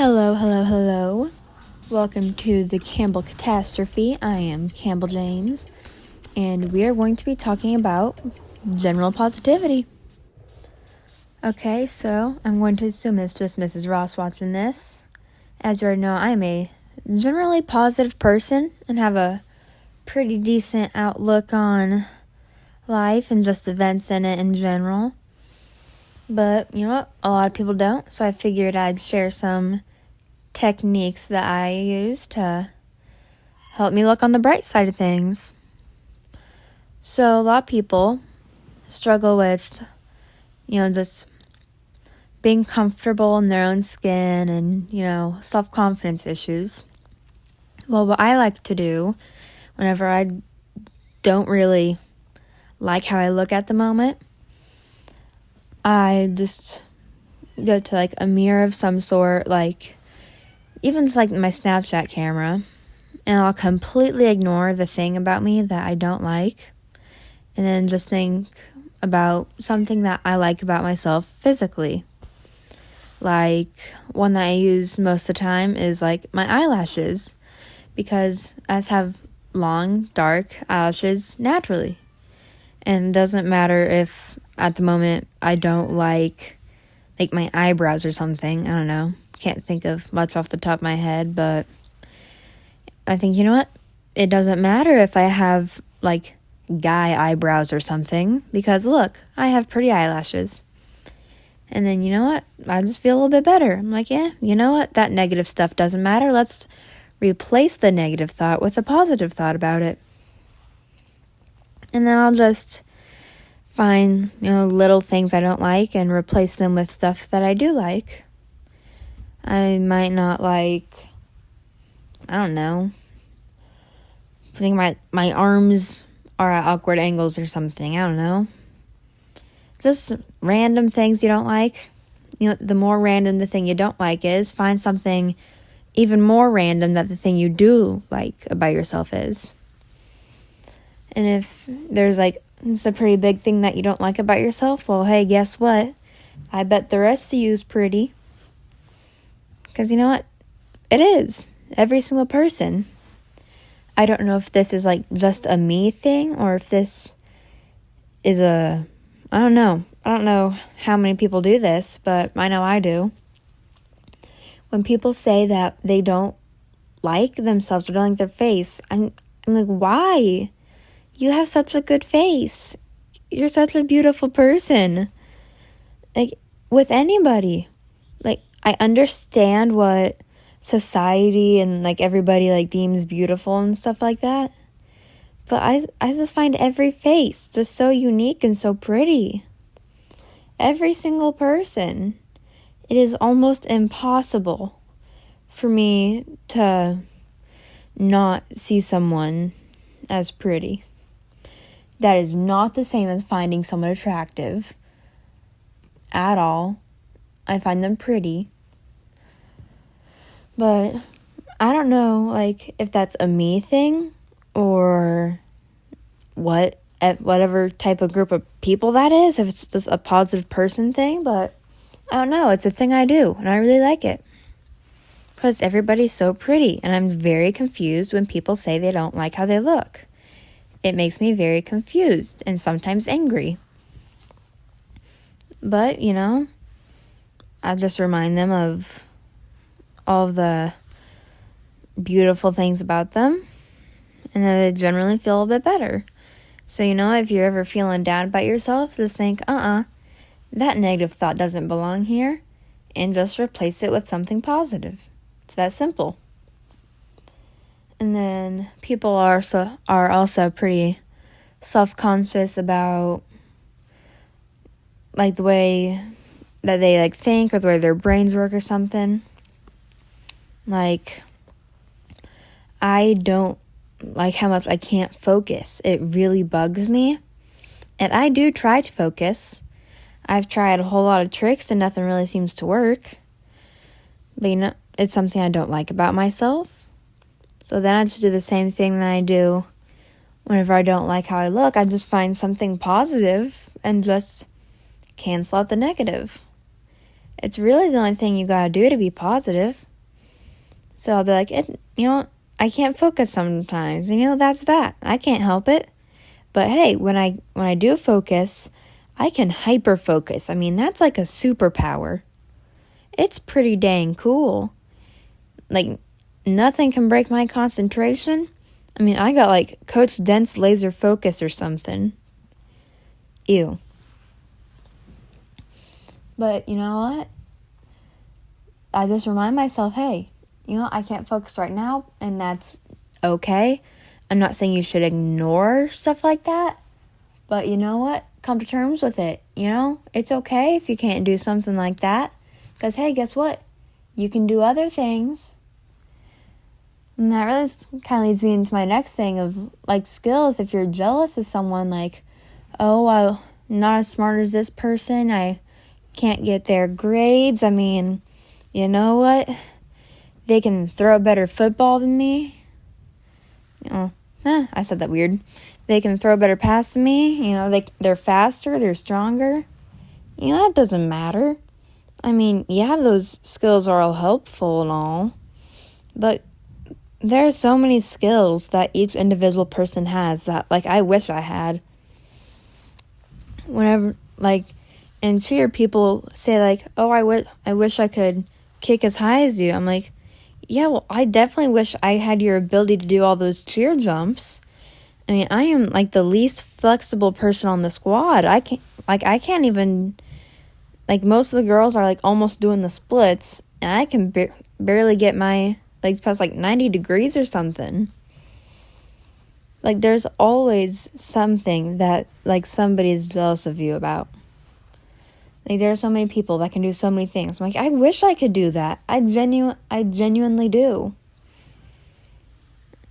Hello, hello, hello. Welcome to the Kampbel Catastrophe. I am Kampbel James, and we are going to be talking about general positivity. Okay, so I'm going to assume it's just Mrs. Ross watching this. As you already know, I am a generally positive person and have a pretty decent outlook on life and just events in it in general. But, you know what? A lot of people don't, so I figured I'd share some techniques that I use to help me look on the bright side of things. So a lot of people struggle with, just being comfortable in their own skin and, self-confidence issues. Well, what I like to do whenever I don't really like how I look at the moment, I just go to a mirror of some sort, even just my Snapchat camera, and I'll completely ignore the thing about me that I don't like, and then just think about something that I like about myself physically. One that I use most of the time is my eyelashes, because I have long, dark eyelashes naturally. And it doesn't matter if at the moment I don't like my eyebrows or something. I don't know. Can't think of much off the top of my head, but I think, you know what? It doesn't matter if I have guy eyebrows or something, because look, I have pretty eyelashes. And then, you know what? I just feel a little bit better. I'm like, yeah, you know what? That negative stuff doesn't matter. Let's replace the negative thought with a positive thought about it. And then I'll just find, little things I don't like and replace them with stuff that I do like. I might not I don't know, putting my arms are at awkward angles or something. I don't know. Just random things you don't like. The more random the thing you don't like is, find something even more random that the thing you do like about yourself is. And if there's it's a pretty big thing that you don't like about yourself, well, hey, guess what? I bet the rest of you is pretty. Because you know what? It is. Every single person. I don't know if this is just a me thing, or if this is I don't know. I don't know how many people do this, but I know I do. When people say that they don't like themselves or don't like their face, I'm like, why? You have such a good face. You're such a beautiful person. With anybody. I understand what society and everybody deems beautiful and stuff like that. But I just find every face just so unique and so pretty. Every single person. It is almost impossible for me to not see someone as pretty. That is not the same as finding someone attractive at all. I find them pretty. But I don't know, if that's a me thing or whatever type of group of people that is, if it's just a positive person thing, but I don't know. It's a thing I do, and I really like it. Because everybody's so pretty, and I'm very confused when people say they don't like how they look. It makes me very confused and sometimes angry. But, I just remind them of all of the beautiful things about them, and that they generally feel a bit better. So, if you're ever feeling down about yourself, just think, that negative thought doesn't belong here, and just replace it with something positive. It's that simple. And then people are also pretty self-conscious about the way that they think, or the way their brains work or something. I don't like how much I can't focus. It really bugs me. And I do try to focus. I've tried a whole lot of tricks and nothing really seems to work. But it's something I don't like about myself. So then I just do the same thing that I do whenever I don't like how I look. I just find something positive and just cancel out the negative. It's really the only thing you gotta do to be positive. So I'll be like, I can't focus sometimes. That's that. I can't help it. But hey, when I do focus, I can hyper focus. I mean, that's like a superpower. It's pretty dang cool. Like, nothing can break my concentration. I mean, I got like Coach Dent's laser focus or something. Ew. But you know what? I just remind myself, hey, I can't focus right now, and that's okay. I'm not saying you should ignore stuff like that, but you know what? Come to terms with it, It's okay if you can't do something like that, because hey, guess what? You can do other things. And that really kind of leads me into my next thing of, like, skills. If you're jealous of someone, like, oh, I'm not as smart as this person, I can't get their grades, I mean, you know what? They can throw a better football than me. I said that weird. They can throw a better pass than me. They're faster, they're stronger. That doesn't matter. I mean, yeah, those skills are all helpful and all, but there are so many skills that each individual person has that, like, I wish I had. Whenever, like, in cheer, people say, like, oh, I wish I could kick as high as you. I'm like, yeah, well, I definitely wish I had your ability to do all those cheer jumps. I mean, I am, like, the least flexible person on the squad. I can't even, like, most of the girls are, like, almost doing the splits, and I can barely get my legs past, like, 90 degrees or something. Like, there's always something that, like, somebody is jealous of you about. Like, there are so many people that can do so many things. I'm like, I wish I could do that. I genuinely do.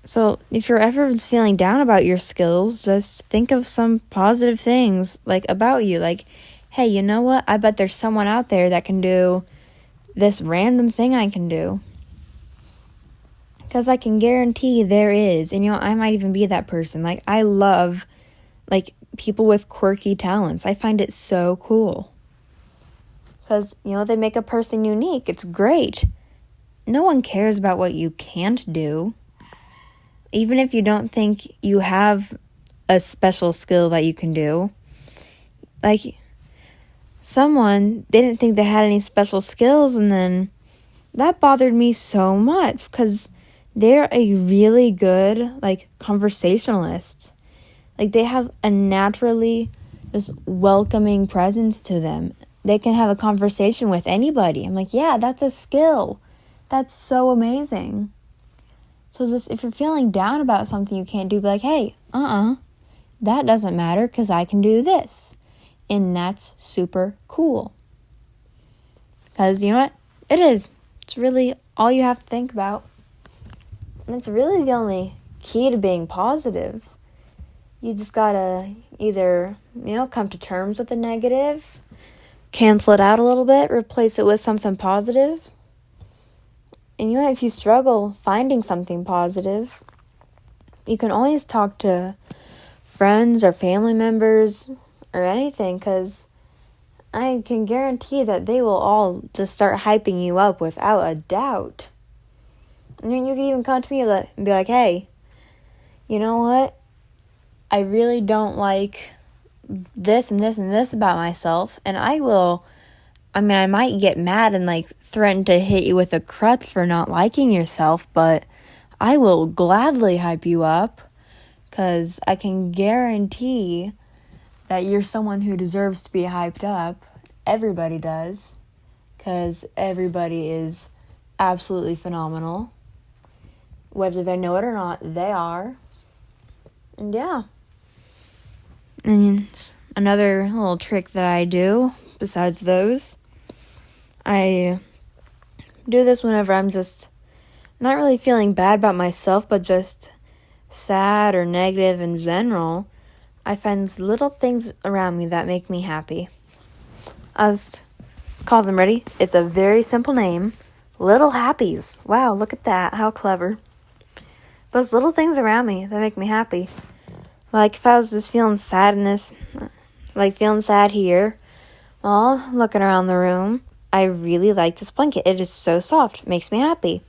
So, if you're ever feeling down about your skills, just think of some positive things, like, about you. Like, hey, you know what? I bet there's someone out there that can do this random thing I can do. Because I can guarantee there is. And, I might even be that person. Like, I love, like, people with quirky talents. I find it so cool. Because, they make a person unique. It's great. No one cares about what you can't do. Even if you don't think you have a special skill that you can do. Like, someone didn't think they had any special skills, and then that bothered me so much. Because they're a really good, like, conversationalist. Like, they have a naturally just welcoming presence to them. They can have a conversation with anybody. I'm like, yeah, that's a skill. That's so amazing. So just, if you're feeling down about something you can't do, be like, hey, that doesn't matter because I can do this. And that's super cool. Because, you know what? It is. It's really all you have to think about. And it's really the only key to being positive. You just gotta either, come to terms with the negative, cancel it out a little bit, replace it with something positive. And if you struggle finding something positive, you can always talk to friends or family members or anything, because I can guarantee that they will all just start hyping you up without a doubt. And then you can even come to me and be like, hey, you know what? I really don't like this and this and this about myself. And I might get mad and, like, threaten to hit you with a crutch for not liking yourself, but I will gladly hype you up, because I can guarantee that you're someone who deserves to be hyped up. Everybody does, because everybody is absolutely phenomenal. Whether they know it or not, they are. And yeah. And another little trick that I do, besides those, I do this whenever I'm just not really feeling bad about myself, but just sad or negative in general. I find little things around me that make me happy. I'll just call them, ready? It's a very simple name. Little Happies. Wow, look at that. How clever. But it's little things around me that make me happy. Like, if I was just feeling sadness, like feeling sad here, well, looking around the room, I really like this blanket. It is so soft. It makes me happy.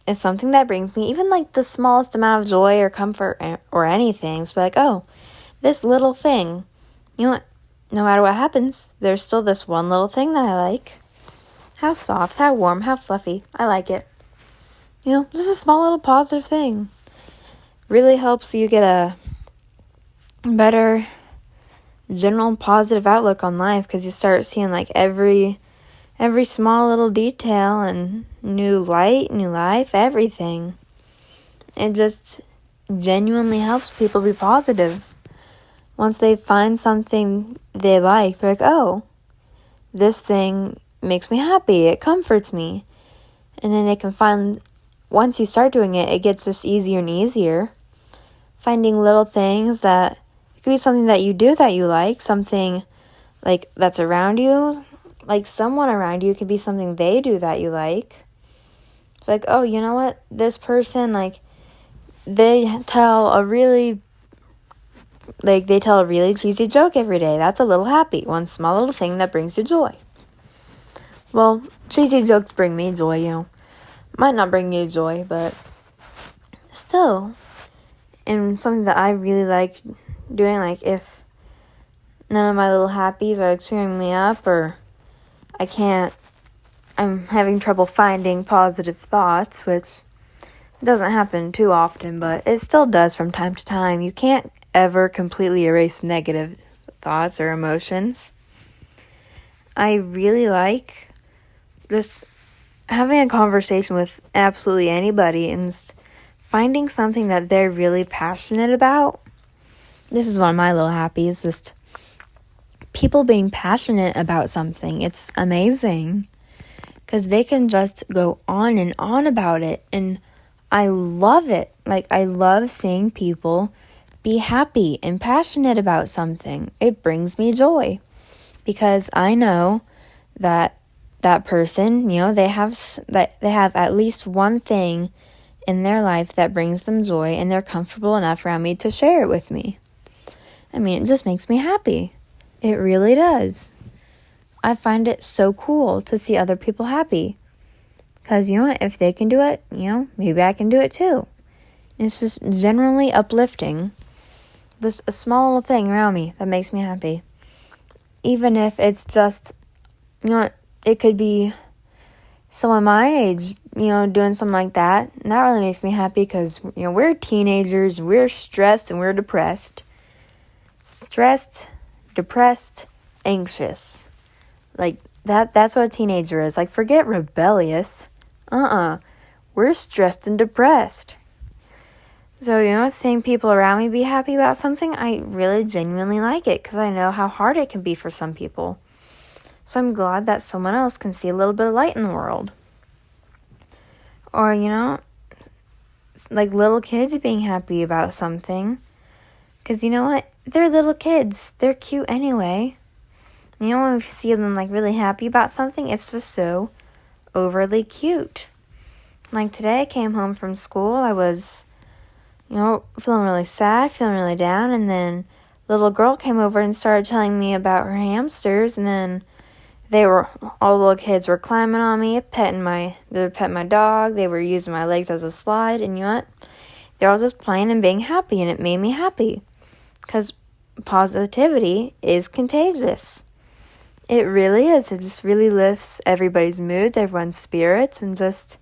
is something that brings me even like the smallest amount of joy or comfort or anything. It's like, oh, this little thing, you know what? No matter what happens, there's still this one little thing that I like. How soft, how warm, how fluffy. I like it. Just a small little positive thing. Really helps you get a better general positive outlook on life, because you start seeing like every small little detail and new light, new life, everything. It just genuinely helps people be positive. Once they find something they like, they're like, oh, this thing makes me happy, it comforts me. And then they can find, once you start doing it, it gets just easier and easier. Finding little things that, it could be something that you do that you like, something like that's around you, like someone around you, could be something they do that you like. It's like, oh, you know what, this person, like, they tell a really cheesy joke every day. That's a little happy. One small little thing that brings you joy. Well, cheesy jokes bring me joy, Might not bring you joy, but still. And something that I really like doing, like if none of my little happies are cheering me up, or I'm having trouble finding positive thoughts, which doesn't happen too often, but it still does from time to time. You can't ever completely erase negative thoughts or emotions. I really like just having a conversation with absolutely anybody and finding something that they're really passionate about. This is one of my little happies, just people being passionate about something. It's amazing because they can just go on and on about it, and I love it. Like, I love seeing people be happy and passionate about something. It brings me joy because I know that person, they have at least one thing in their life that brings them joy, and they're comfortable enough around me to share it with me. I mean, it just makes me happy. It really does. I find it so cool to see other people happy. Because, if they can do it, maybe I can do it too. It's just generally uplifting. Just a small little thing around me that makes me happy. Even if it's just, it could be someone my age, doing something like that. And that really makes me happy because, we're teenagers, we're stressed and we're depressed. Stressed, depressed, anxious. Like, that's what a teenager is. Like, forget rebellious. We're stressed and depressed. So, seeing people around me be happy about something, I really genuinely like it because I know how hard it can be for some people. So I'm glad that someone else can see a little bit of light in the world. Or, like little kids being happy about something. Because you know what? They're little kids. They're cute anyway. When you see them like really happy about something, it's just so overly cute. Like today I came home from school. I was, feeling really sad, feeling really down. And then a little girl came over and started telling me about her hamsters. And then all the little kids were climbing on me, petting my dog. They were using my legs as a slide. And you know what? They're all just playing and being happy. And it made me happy. Because positivity is contagious. It really is. It just really lifts everybody's moods, everyone's spirits, and just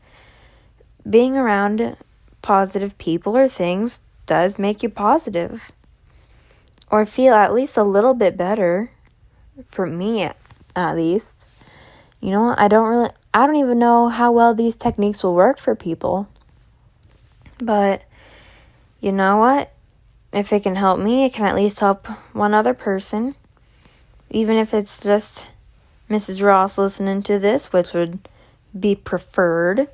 being around positive people or things does make you positive. Or feel at least a little bit better. For me, at least. I don't even know how well these techniques will work for people. But, you know what? If it can help me, it can at least help one other person. Even if it's just Mrs. Ross listening to this, which would be preferred.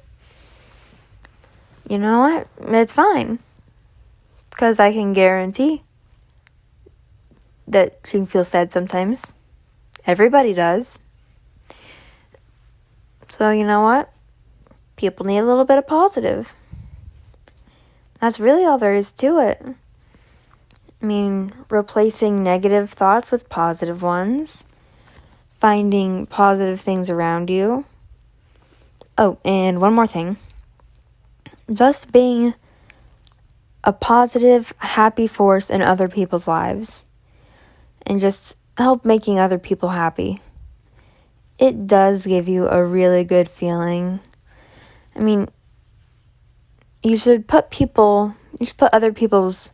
You know what? It's fine. Because I can guarantee that she can feel sad sometimes. Everybody does. So you know what? People need a little bit of positive. That's really all there is to it. I mean, replacing negative thoughts with positive ones. Finding positive things around you. Oh, and one more thing. just being a positive, happy force in other people's lives and just help making other people happy. It does give you a really good feeling. I mean, you should put other people's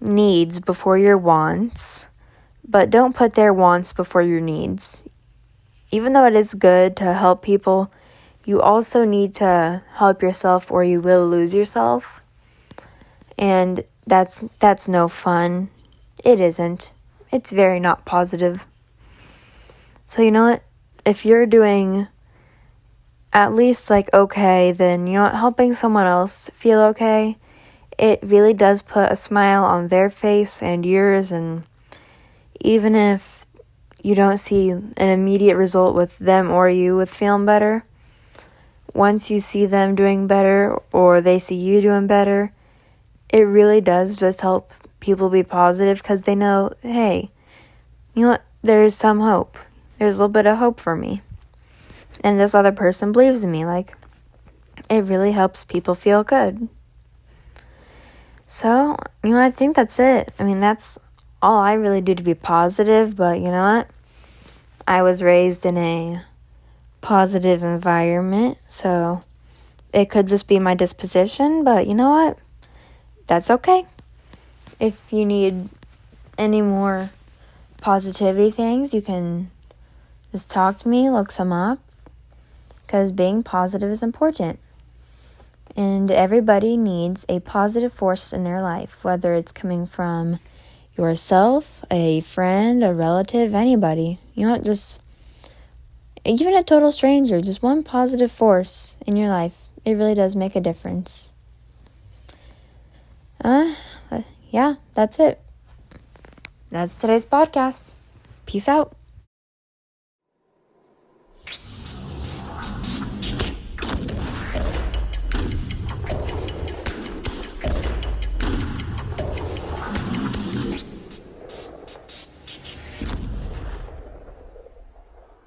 needs before your wants, but don't put their wants before your needs. Even though it is good to help people, you also need to help yourself or you will lose yourself. And that's no fun. It isn't. It's very not positive. So you know what? If you're doing at least okay, then helping someone else feel okay, it really does put a smile on their face and yours. And even if you don't see an immediate result with them or you with feeling better, once you see them doing better or they see you doing better, it really does just help people be positive because they know, hey, you know what? There's some hope. There's a little bit of hope for me. And this other person believes in me. It really helps people feel good. So, I think that's it. I mean, that's all I really do to be positive. But you know what? I was raised in a positive environment. So, it could just be my disposition. But you know what? That's okay. If you need any more positivity things, you can just talk to me, look some up, because being positive is important. And everybody needs a positive force in their life, whether it's coming from yourself, a friend, a relative, anybody. Just even a total stranger, just one positive force in your life. It really does make a difference. Yeah, that's it. That's today's podcast. Peace out.